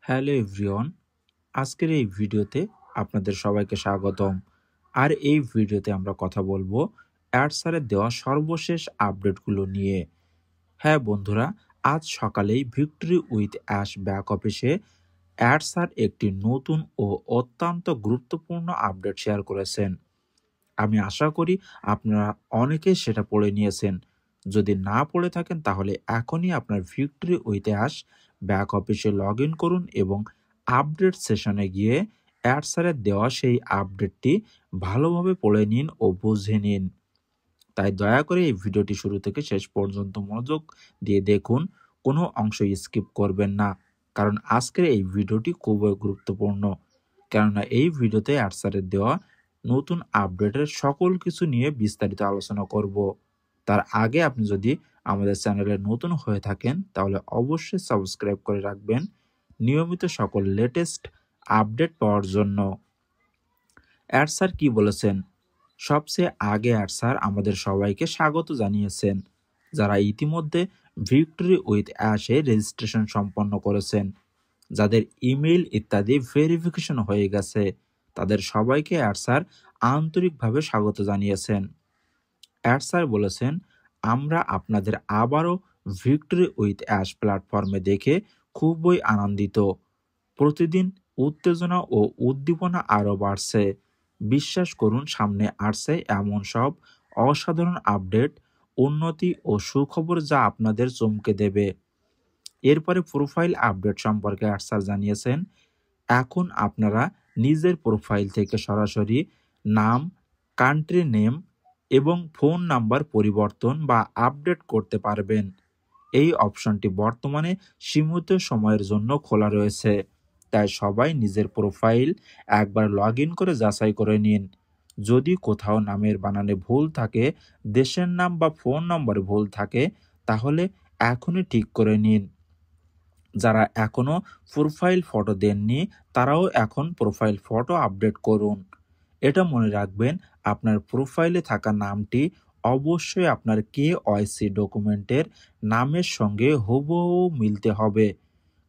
Hello everyone, আজকের এই ভিডিওতে আপনাদের সবাইকে স্বাগতম। আর এই ভিডিওতে আমরা কথা বলবো অ্যাডসারের দেওয়া সর্বশেষ আপডেটগুলো নিয়ে। হ্যাঁ বন্ধুরা, আজ সকালেই ভিক্টরি উইথ অ্যাশ ব্যাক অফিসে অ্যাডসার একটি নতুন ও অত্যন্ত গুরুত্বপূর্ণ আপডেট শেয়ার করেছেন। আমি আশা করি আপনারা অনেকেই সেটা পড়ে নিয়েছেন। যদি না পড়ে থাকেন তাহলে এখনই আপনার ভিক্টরি উইথ অ্যাশ ব্যাক অফিসে লগ ইন করুন এবং আপডেট সেশনে গিয়ে অ্যাডসারের দেওয়া সেই আপডেটটি ভালোভাবে পড়ে নিন ও বুঝে নিন। তাই দয়া করে এই ভিডিওটি শুরু থেকে শেষ পর্যন্ত মনোযোগ দিয়ে দেখুন, কোনো অংশ স্কিপ করবেন না, কারণ আজকের এই ভিডিওটি খুবই গুরুত্বপূর্ণ। কেননা এই ভিডিওতে অ্যাডসারের দেওয়া নতুন আপডেটের সকল কিছু নিয়ে বিস্তারিত আলোচনা করব। তার আগে আপনি যদি আমাদের চ্যানেলে নতুন হয়ে থাকেন তাহলে অবশ্যই সাবস্ক্রাইব করে রাখবেন নিয়মিত সকল লেটেস্ট আপডেট পাওয়ার জন্য। অ্যাডসার কি বলেছেন? সবচেয়ে আগে অ্যাডসার আমাদের সবাইকে স্বাগত জানিয়েছেন যারা ইতিমধ্যে ভিক্টরি উইথ অ্যাশে রেজিস্ট্রেশন সম্পন্ন করেছেন। যাদের ইমেইল ইত্যাদি ভেরিফিকেশন হয়ে গেছে তাদের সবাইকে অ্যাডসার আন্তরিকভাবে স্বাগত জানিয়েছেন। অ্যাডসার বলেছেন, আমরা আপনাদের আবারও ভিক্টরি উইথ অ্যাশ প্ল্যাটফর্মে দেখে খুবই আনন্দিত। প্রতিদিন উত্তেজনা ও উদ্দীপনা আরও বাড়ছে। বিশ্বাস করুন, সামনে আসছে এমন সব অসাধারণ আপডেট, উন্নতি ও সুখবর যা আপনাদের চমকে দেবে। এরপরে প্রোফাইল আপডেট সম্পর্কে আরসার জানিয়েছেন, এখন আপনারা নিজের প্রোফাইল থেকে সরাসরি নাম, কান্ট্রি নেম এবং ফোন নাম্বার পরিবর্তন বা আপডেট করতে পারবেন। এই অপশনটি বর্তমানে সীমিত সময়ের জন্য খোলা রয়েছে, তাই সবাই নিজের প্রোফাইল একবার লগ ইন করে যাচাই করে নিন। যদি কোথাও নামের বানানে ভুল থাকে, দেশের নাম বা ফোন নম্বরে ভুল থাকে, তাহলে এখনই ঠিক করে নিন। যারা এখনও প্রোফাইল ফটো দেননি তারাও এখন প্রোফাইল ফটো আপডেট করুন। এটা মনে রাখবেন, আপনার প্রোফাইলে থাকা নামটি অবশ্যই আপনার কেওয়াইসি ডকুমেন্টের নামের সঙ্গে হুবহু মিলতে হবে,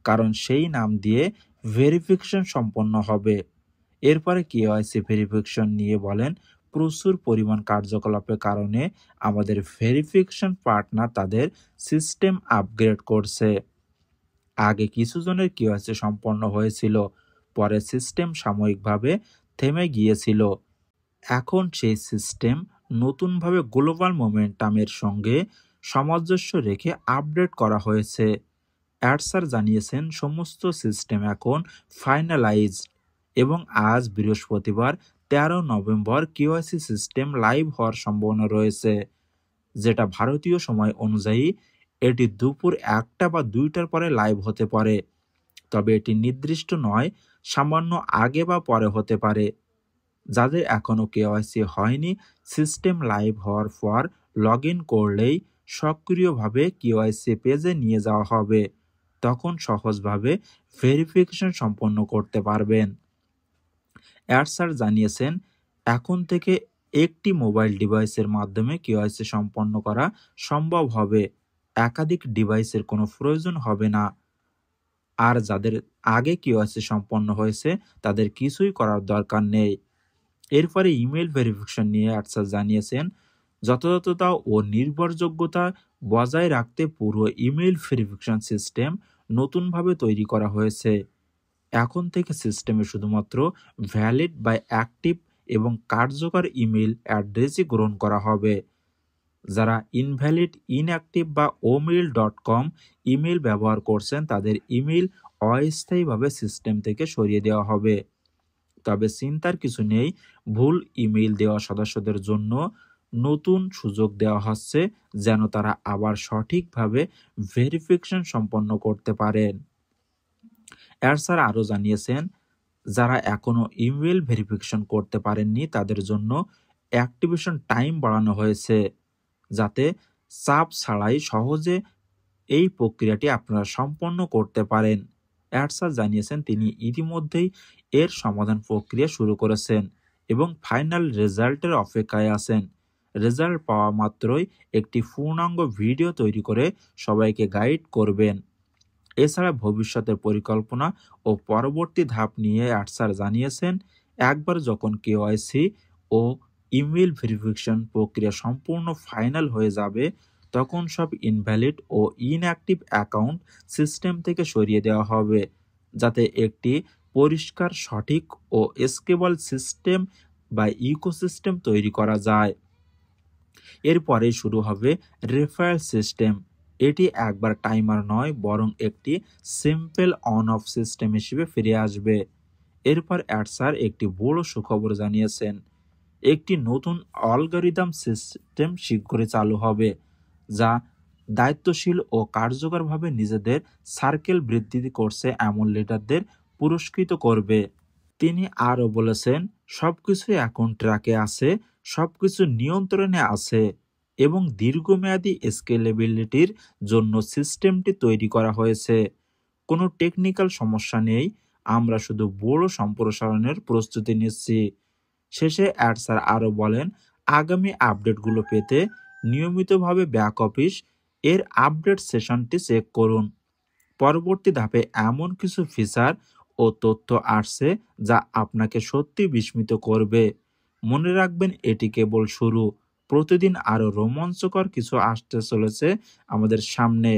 কারণ সেই নাম দিয়ে ভেরিফিকেশন সম্পন্ন হবে। এরপরে কেওয়াইসি ভেরিফিকেশন নিয়ে বলেন, প্রচুর পরিমাণ কার্যকলাপের কারণে আমাদের ভেরিফিকেশন পার্টনার তাদের সিস্টেম আপগ্রেড করছে। আগে কিছু জনের কেওয়াইসি সম্পন্ন হয়েছিল, পরে সিস্টেম সাময়িকভাবে থেমে গিয়েছিল। এখন সেই সিস্টেম নতুনভাবে গ্লোবাল মোমেন্টামের সঙ্গে সামঞ্জস্য রেখে আপডেট করা হয়েছে। অ্যাডসার জানিয়েছেন, সমস্ত সিস্টেম এখন ফাইনালাইজড এবং আজ বৃহস্পতিবার 13 নভেম্বর কেওয়াইসি সিস্টেম লাইভ হওয়ার সম্ভাবনা রয়েছে, যেটা ভারতীয় সময় অনুযায়ী এটি দুপুর 1টা বা 2টার পরে লাইভ হতে পারে। তবে এটি নির্দিষ্ট নয়, সামান্য আগে বা পরে হতে পারে। যাদের এখনও কেওয়াইসি হয়নি, সিস্টেম লাইভ হওয়ার পর লগ ইন করলেই সক্রিয়ভাবে কেওয়াইসি পেজে নিয়ে যাওয়া হবে। তখন সহজভাবে ভেরিফিকেশন সম্পন্ন করতে পারবেন। অ্যাডসার জানিয়েছেন, এখন থেকে একটি মোবাইল ডিভাইসের মাধ্যমে কেওয়াইসি সম্পন্ন করা সম্ভব হবে। একাধিক ডিভাইসের কোনো প্রয়োজন হবে না। আর যাদের আগে কেওয়াইসি সম্পন্ন হয়েছে তাদের কিছুই করার দরকার নেই। এরপরে ইমেল ভেরিফিকেশন নিয়ে অ্যাডসার জানিয়েছেন, যথাযথতা ও নির্ভরযোগ্যতা বজায় রাখতে পুরো ইমেল ভেরিফিকেশন সিস্টেম নতুনভাবে তৈরি করা হয়েছে। এখন থেকে সিস্টেমে শুধুমাত্র ভ্যালিড বা অ্যাক্টিভ এবং কার্যকর ইমেল অ্যাড্রেসই গ্রহণ করা হবে। যারা ইনভ্যালিড, ইনঅ্যাক্টিভ বা ওমেইল.com ইমেল ব্যবহার করছেন তাদের ইমেল অস্থায়ীভাবে সিস্টেম থেকে সরিয়ে দেওয়া হবে। তবে চিন্তার কিছু নেই, ভুল ইমেইল দেওয়া সদস্যদের জন্য নতুন সুযোগ দেওয়া হচ্ছে যেন তারা আবার সঠিকভাবে ভেরিফিকেশন সম্পন্ন করতে পারেন। অ্যাডসার আরও জানিয়েছেন, যারা এখনও ইমেল ভেরিফিকেশন করতে পারেননি তাদের জন্য অ্যাক্টিভেশন টাইম বাড়ানো হয়েছে, যাতে চাপ ছাড়াই সহজে এই প্রক্রিয়াটি আপনারা সম্পন্ন করতে পারেন। অ্যাডসার জানিয়েছেন, তিনি ইতিমধ্যেই এর সমাধান প্রক্রিয়া শুরু করেছেন এবং ফাইনাল রেজাল্টের অপেক্ষায় আছেন। রেজাল্ট পাওয়া মাত্রই একটি পূর্ণাঙ্গ ভিডিও তৈরি করে সবাইকে গাইড করবেন। এছাড়া ভবিষ্যতের পরিকল্পনা ও পরবর্তী ধাপ নিয়ে আটসার জানিয়েছেন, একবার যখন কেওয়াইসি ও ইমেইল ভেরিফিকেশন প্রক্রিয়া সম্পূর্ণ ফাইনাল হয়ে যাবে, তখন সব ইনভ্যালিড ও ইনঅ্যাক্টিভ অ্যাকাউন্ট সিস্টেম থেকে সরিয়ে দেওয়া হবে, যাতে একটি পরিষ্কার, সঠিক ও স্কেলেবল সিস্টেম বা ইকোসিস্টেম তৈরি করা যায়। এরপরে শুরু হবে রেফারেল সিস্টেম। এটি একবার টাইমার নয়, বরং একটি সিম্পল অন অফ সিস্টেম হিসেবে ফিরে আসবে। এরপর অ্যাডসার একটি বড় সুখবর জানিয়েছেন, একটি নতুন অ্যালগরিদম সিস্টেম শীঘ্রই চালু হবে, যা দায়িত্বশীল ও কার্যকরভাবে নিজেদের সার্কেল বৃদ্ধি করছে এমন লিডারদের পুরস্কৃত করবে। তিনি আরও বলেছেন, সবকিছু এখন ট্র্যাকে আছে, সবকিছু নিয়ন্ত্রণে আছে এবং দীর্ঘমেয়াদী স্কেলেবিলিটির জন্য সিস্টেমটি তৈরি করা হয়েছে। কোনো টেকনিক্যাল সমস্যা নেই, আমরা শুধু বড় সম্প্রসারণের প্রস্তুতি নিচ্ছি। শেষে অ্যাডসার আরও বলেন, আগামী আপডেটগুলো পেতে নিয়মিতভাবে ব্যাক অফিস এর আপডেট সেশনটি চেক করুন। পরবর্তী ধাপে এমন কিছু ফিচার ও তথ্য আসছে যা আপনাকে সত্যি বিস্মিত করবে। মনে রাখবেন, এটি কেবল শুরু। প্রতিদিন আরও রোমাঞ্চকর কিছু আসতে চলেছে আমাদের সামনে।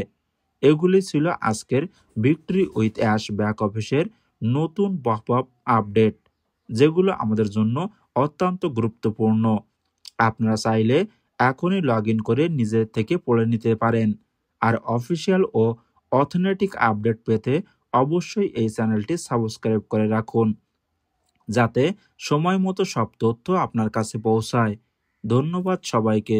এগুলি ছিল আজকের ভিক্টরি উইথ অ্যাশ ব্যাক অফিসের নতুন পপ-আপ আপডেট, যেগুলো আমাদের জন্য অত্যন্ত গুরুত্বপূর্ণ। আপনারা চাইলে এখনই লগ ইন করে নিজের থেকে পড়ে নিতে পারেন। আর অফিসিয়াল ও অথেন্টিক আপডেট পেতে অবশ্যই এই চ্যানেলটি সাবস্ক্রাইব করে রাখুন, যাতে সময় মতো সব তথ্য আপনার কাছে পৌঁছায়। ধন্যবাদ সবাইকে।